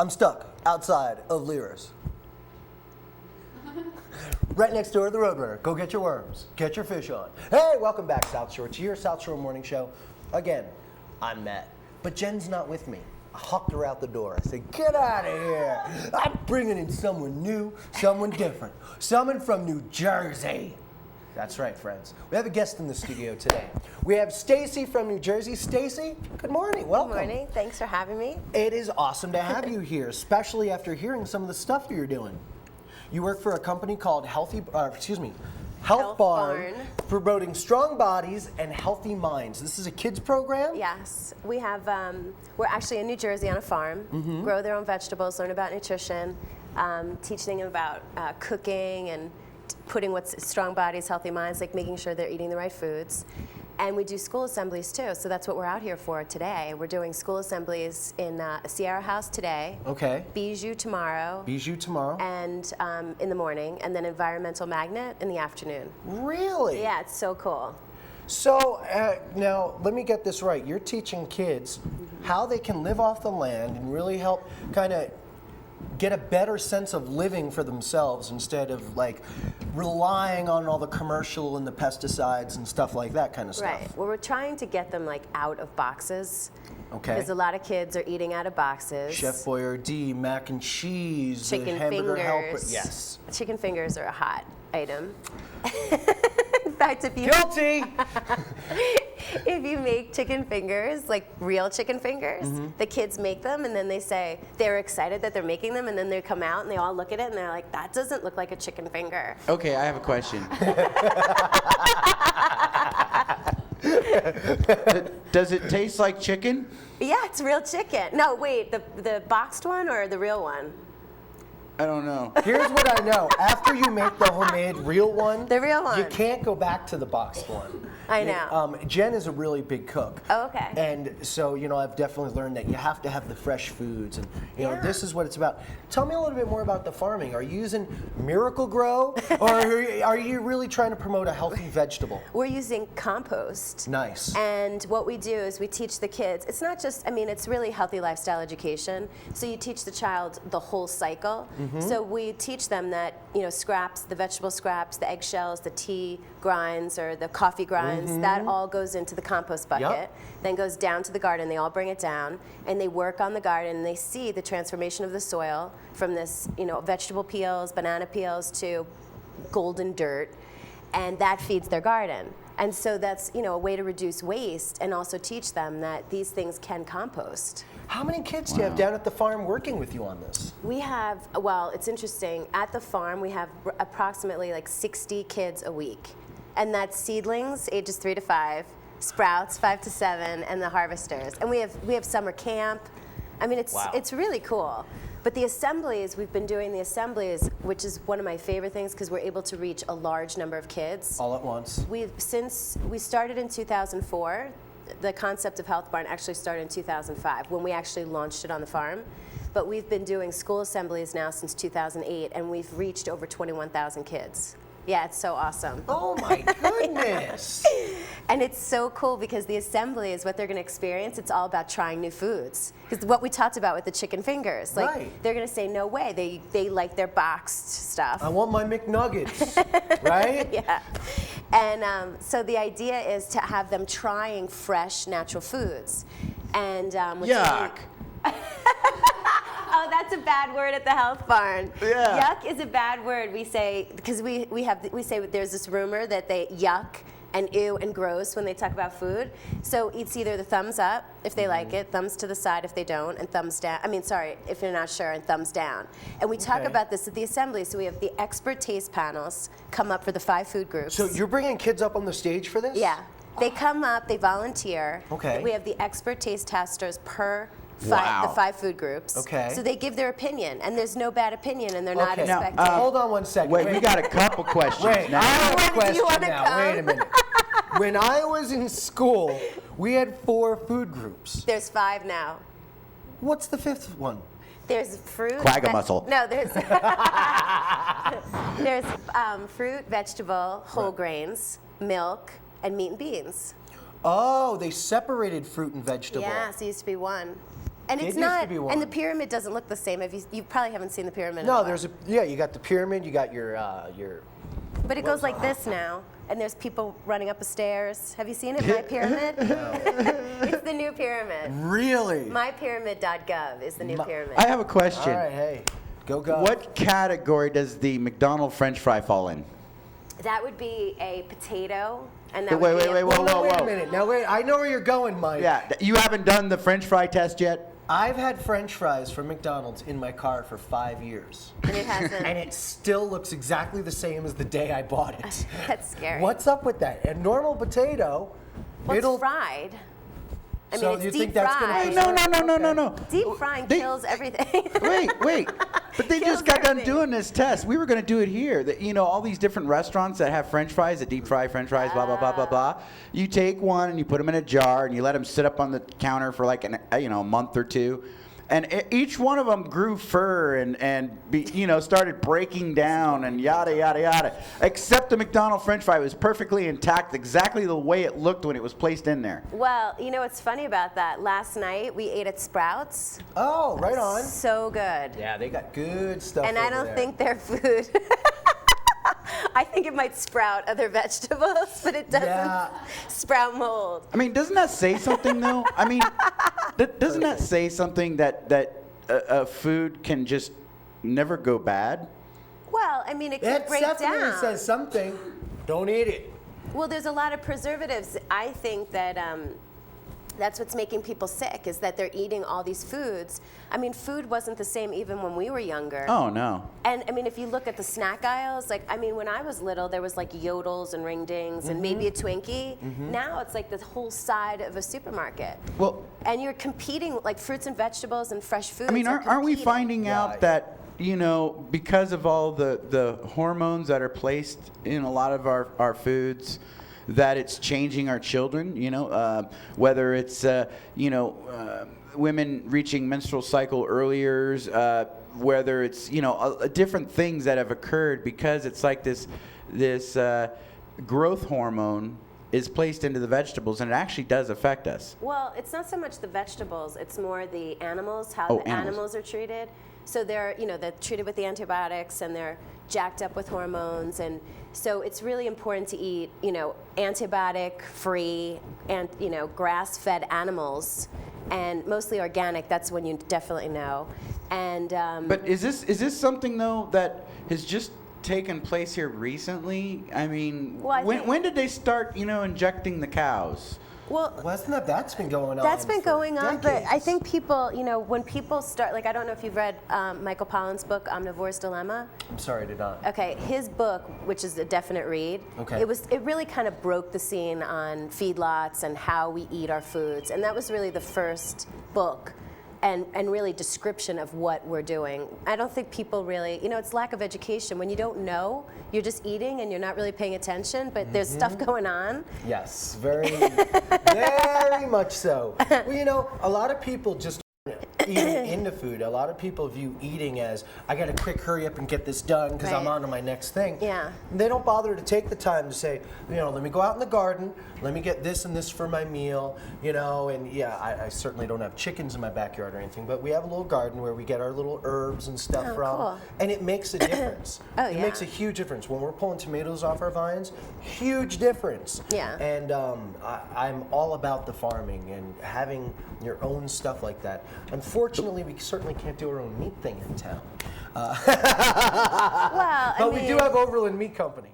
I'm stuck outside of Lyra's. Right next door to the Roadrunner. Go get your worms. Get your fish on. Hey, welcome back, South Shore. It's your South Shore Morning Show. Again, I'm Matt. But Jen's not with me. I hucked her out the door. I said, get out of here. I'm bringing in someone new, someone different. Someone from New Jersey. That's right, friends. We have a guest in the studio today. We have Stacy from New Jersey. Stacy, good morning. Welcome. Good morning. Thanks for having me. It is awesome to have you here, especially after hearing some of the stuff you're doing. You work for a company called HealthBarn, promoting strong bodies and healthy minds. This is a kids program? Yes. We have, we're actually in New Jersey on a farm, grow their own vegetables, learn about nutrition, teaching them about cooking and putting what's strong bodies, healthy minds, like making sure they're eating the right foods. And we do school assemblies too, so that's what we're out here for today. We're doing school assemblies in Sierra House today. Okay. Bijou tomorrow. Bijou tomorrow. And in the morning, and then Environmental Magnet in the afternoon. Really? Yeah, it's so cool. So now, let me get this right. You're teaching kids how they can live off the land and really help kind of get a better sense of living for themselves instead of like relying on all the commercial and the pesticides and stuff like that kind of stuff. Right. Well, we're trying to get them like out of boxes. Okay. Because a lot of kids are eating out of boxes. Chef Boyardee, mac and cheese, Chicken hamburger helper. fingers. Yes. Chicken fingers are a hot item. In fact, if you Guilty. if you make chicken fingers, like real chicken fingers, the kids make them and then they say they're excited that they're making them, and then they come out and they all look at it and they're like, that doesn't look like a chicken finger. Okay, I have a question. Does it taste like chicken? Yeah, it's real chicken. No, wait, the boxed one or the real one? I don't know. Here's what I know. After you make the homemade real one, The real one. you can't go back to the boxed one. I know. Jen is a really big cook. Oh, okay. And so, I've definitely learned that you have to have the fresh foods, and Yeah. this is what it's about. Tell me a little bit more about the farming. Are you using Miracle Grow, or are you really trying to promote a healthy vegetable? We're using compost. Nice. And what we do is we teach the kids, it's not just, it's really healthy lifestyle education. So you teach the child the whole cycle. So we teach them that, scraps, the vegetable scraps, the eggshells, the tea grinds or the coffee grinds, that all goes into the compost bucket, then goes down to the garden. They all bring it down and they work on the garden and they see the transformation of the soil from this, vegetable peels, banana peels to golden dirt, and that feeds their garden. And so that's, a way to reduce waste and also teach them that these things can compost. How many kids do you have down at the farm working with you on this? We have, well, it's interesting. At the farm, we have approximately like 60 kids a week. And that's seedlings, ages 3 to 5, sprouts, 5 to 7, and the harvesters. And we have summer camp. It's really cool. But the assemblies, we've been doing the assemblies, which is one of my favorite things because we're able to reach a large number of kids. All at once. Since we started in 2004, the concept of HealthBarn actually started in 2005 when we actually launched it on the farm. But we've been doing school assemblies now since 2008, and we've reached over 21,000 kids. Yeah, it's so awesome. Oh my goodness. And it's so cool because the assembly is what they're going to experience. It's all about trying new foods. Because what we talked about with the chicken fingers, they're going to say, no way, they like their boxed stuff. I want my McNuggets, right? Yeah. And so the idea is to have them trying fresh, natural foods. And Yuck. Oh, that's a bad word at the Health Barn. Yeah. Yuck is a bad word. We say because we say there's this rumor that they yuck and ew and gross when they talk about food. So it's either the thumbs up if they like it, thumbs to the side if they don't, and thumbs down. If you're not sure, and thumbs down. And we talk about this at the assembly. So we have the expert taste panels come up for the 5 food groups. So you're bringing kids up on the stage for this? Yeah. They come up, they volunteer. Okay. We have the expert taste testers per the 5 food groups. Okay. So they give their opinion, and there's no bad opinion, and they're not Now, expected. hold on one second. Wait, we got a couple questions Wait, now. I have a Where did you question wanna now. come? Wait a minute. When I was in school, we had 4 food groups. There's 5 now. What's the 5th one? There's fruit. Quagga-mussel. No, there's there's fruit, vegetable, whole grains, milk, and meat and beans. Oh, they separated fruit and vegetable. Yeah, so it used to be 1. And It it's used to not, be and one. the pyramid doesn't look the same. You probably haven't seen the pyramid. in a No, while. there's you got the pyramid, you got your But it goes like this now, and there's people running up the stairs. Have you seen it, My Pyramid? It's the new pyramid. really. MyPyramid.gov is the new pyramid. I have a question. All right, hey, go. What category does the McDonald's French fry fall in? That would be a potato, and that Wait, would be wait, a wait, Wait whoa. a minute. Now wait, I know where you're going, Mike. Yeah, you haven't done the French fry test yet? I've had French fries from McDonald's in my car for 5 years. And it hasn't. And it still looks exactly the same as the day I bought it. That's scary. What's up with that? A normal potato, Well, it'll. it's fried. I So mean, it's you deep think that's gonna fried. preserve- No. Deep frying They- kills everything. Wait. But they Kills just got done everything. doing this test. We were going to do it here. All these different restaurants that have French fries, that deep fry French fries, blah, blah, blah, blah, blah. You take one and you put them in a jar and you let them sit up on the counter for like a month or two. And each one of them grew fur and started breaking down and yada, yada, yada. Except the McDonald's French fry was perfectly intact, exactly the way it looked when it was placed in there. Well, you know what's funny about that? Last night we ate at Sprouts. Oh, right on. So good. Yeah, they got good stuff. And I over don't there. think their food. I think it might sprout other vegetables, but it doesn't Yeah. sprout mold. I mean, doesn't that say something, though? I mean, doesn't that say something that a food can just never go bad? Well, I mean, it could It break definitely down. says something. Don't eat it. Well, there's a lot of preservatives. I think that that's what's making people sick, is that they're eating all these foods. I mean, food wasn't the same even when we were younger. Oh, no. And I mean, if you look at the snack aisles, when I was little, there was like Yodels and Ring Dings and maybe a Twinkie. Now it's like the whole side of a supermarket. Well, And you're competing, like fruits and vegetables and fresh foods. I mean, are aren't we competing. finding Yeah. out that, because of all the hormones that are placed in a lot of our foods, that it's changing our children, whether it's, women reaching menstrual cycle earlier, whether it's, different things that have occurred because it's like this growth hormone is placed into the vegetables, and it actually does affect us. Well, it's not so much the vegetables, it's more the animals, how Oh, the animals are treated. So they're treated with the antibiotics and they're jacked up with hormones. And so it's really important to eat, antibiotic-free and, grass-fed animals, and mostly organic. That's when you definitely know. And But is this something, though, that has just taken place here recently? I mean, Well, I think- when did they start, injecting the cows? well, That's been going on. that's been for going on, but I decades. think people, when people start, I don't know if you've read Michael Pollan's book, Omnivore's Dilemma. I'm sorry to not. Okay, his book, which is a definite read, Okay. it really kind of broke the scene on feedlots and how we eat our foods, and that was really the first book and really description of what we're doing. I don't think people really, it's lack of education. When you don't know, you're just eating and you're not really paying attention, but there's stuff going on. Yes, very, very much so. Well, a lot of people just eating into food. A lot of people view eating as, I got to quick hurry up and get this done because I'm Right. on to my next thing. Yeah. And they don't bother to take the time to say, let me go out in the garden, let me get this and this for my meal, and yeah, I certainly don't have chickens in my backyard or anything, but we have a little garden where we get our little herbs and stuff Oh, from, cool. and it makes a difference. Oh, It yeah. makes a huge difference. When we're pulling tomatoes off our vines, huge difference. Yeah. And I'm all about the farming and having your own stuff like that. Unfortunately, we certainly can't do our own meat thing in town. Well, But we do have Overland Meat Company.